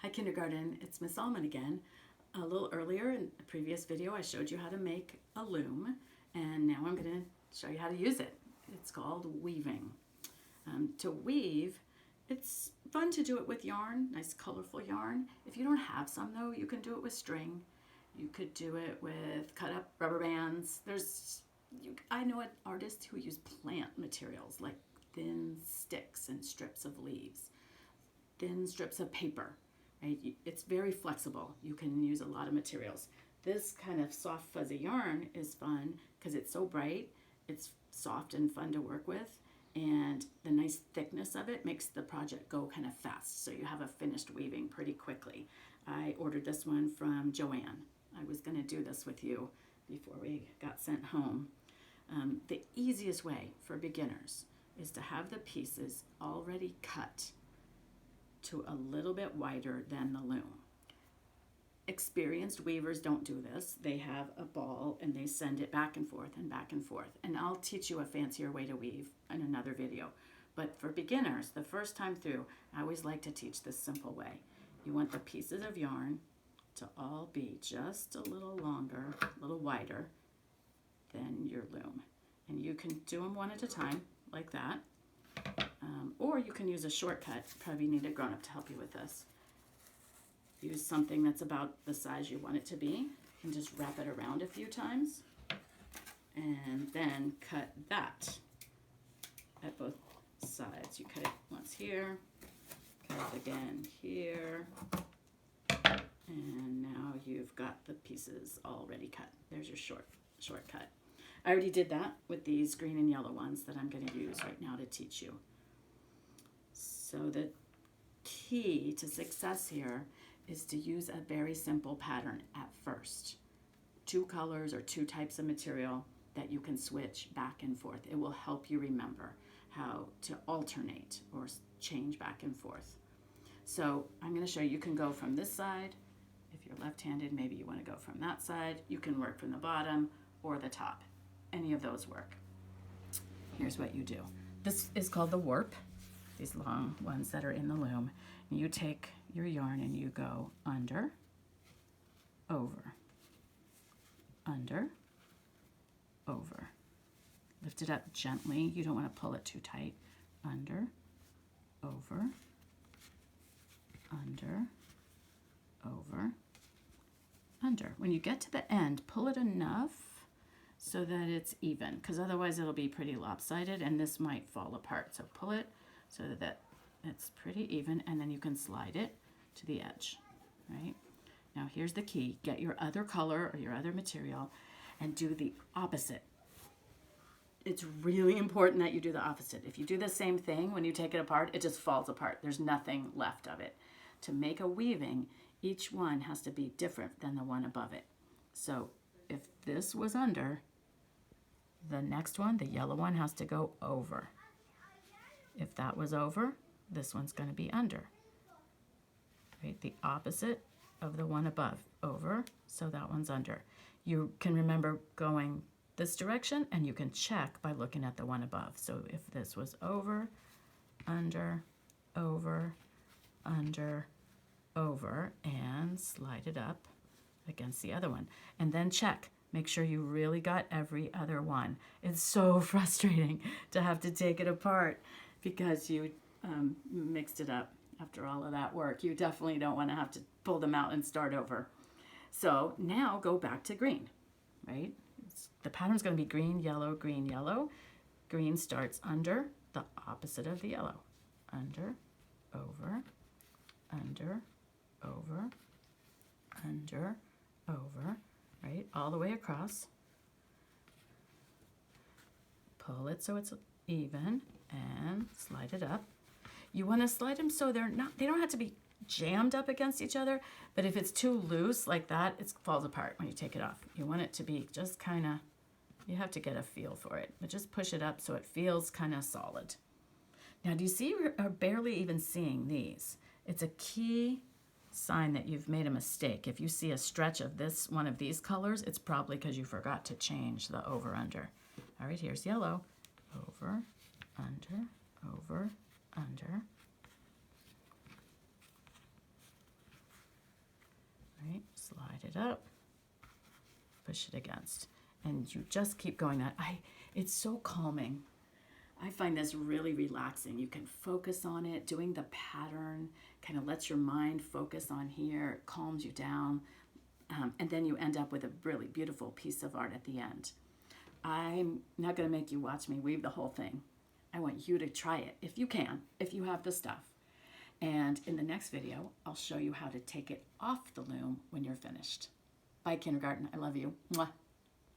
Hi kindergarten, it's Miss Allman again. A little earlier in the previous video I showed you how to make a loom, and now I'm going to show you how to use it. It's called weaving. To weave, it's fun to do it with yarn, nice colorful yarn. If you don't have some though, you can do it with string. You could do it with cut up rubber bands. I know artists who use plant materials like thin sticks and strips of leaves, thin strips of paper. Right? It's very flexible. You can use a lot of materials. This kind of soft fuzzy yarn is fun because it's so bright. It's soft and fun to work with, and the nice thickness of it makes the project go kind of fast, so you have a finished weaving pretty quickly. I ordered this one from Joann. I was going to do this with you before we got sent home. The easiest way for beginners is to have the pieces already cut to a little bit wider than the loom. Experienced weavers don't do this. They have a ball and they send it back and forth and back and forth. And I'll teach you a fancier way to weave in another video. But for beginners, the first time through, I always like to teach this simple way. You want the pieces of yarn to all be just a little longer, a little wider than your loom. And you can do them one at a time, like that. Or you can use a shortcut. Probably need a grown-up to help you with this. Use something that's about the size you want it to be and just wrap it around a few times. And then cut that at both sides. You cut it once here, cut it again here, and now you've got the pieces already cut. There's your shortcut. I already did that with these green and yellow ones that I'm going to use right now to teach you. So the key to success here is to use a very simple pattern at first. 2 colors or 2 types of material that you can switch back and forth. It will help you remember how to alternate or change back and forth. So I'm going to show you, you can go from this side. If you're left-handed, maybe you want to go from that side. You can work from the bottom or the top. Any of those work. Here's what you do. This is called the warp, these long ones that are in the loom. You take your yarn and you go under, over, under, over. Lift it up gently. You don't want to pull it too tight. Under, over, under, over, under. When you get to the end, pull it enough so that it's even, because otherwise it'll be pretty lopsided and this might fall apart. So pull it so that it's pretty even, and then you can slide it to the edge, right? Now here's the key. Get your other color or your other material and do the opposite. It's really important that you do the opposite. If you do the same thing, when you take it apart, it just falls apart. There's nothing left of it. To make a weaving, each one has to be different than the one above it. So if this was under, the next one, the yellow one, has to go over. If that was over, this one's going to be under. Right? The opposite of the one above, over, so that one's under. You can remember going this direction, and you can check by looking at the one above. So if this was over, under, over, under, over, and slide it up against the other one. And then check. Make sure you really got every other one. It's so frustrating to have to take it apart because you mixed it up after all of that work. You definitely don't want to have to pull them out and start over. So now go back to green, right? The pattern's going to be green, yellow, green, yellow. Green starts under, the opposite of the yellow. Under, over, under, over, under, over, right? All the way across. Pull it so it's even and slide it up. You want to slide them so they don't have to be jammed up against each other, but if it's too loose like that, it falls apart when you take it off. You want it to be just kind of, you have to get a feel for it, but just push it up so it feels kind of solid. Now, do you see we're barely even seeing these? It's a key sign that you've made a mistake. If you see a stretch of this one of these colors, it's probably because you forgot to change the over under. All right, here's yellow. Over, under, over, under, slide it up, push it against, and you just keep going that. It's so calming. I find this really relaxing. You can focus on it. Doing the pattern kind of lets your mind focus on here, it calms you down, and then you end up with a really beautiful piece of art at the end. I'm not going to make you watch me weave the whole thing. I want you to try it if you can, if you have the stuff. And in the next video, I'll show you how to take it off the loom when you're finished. Bye, kindergarten. I love you. Mwah.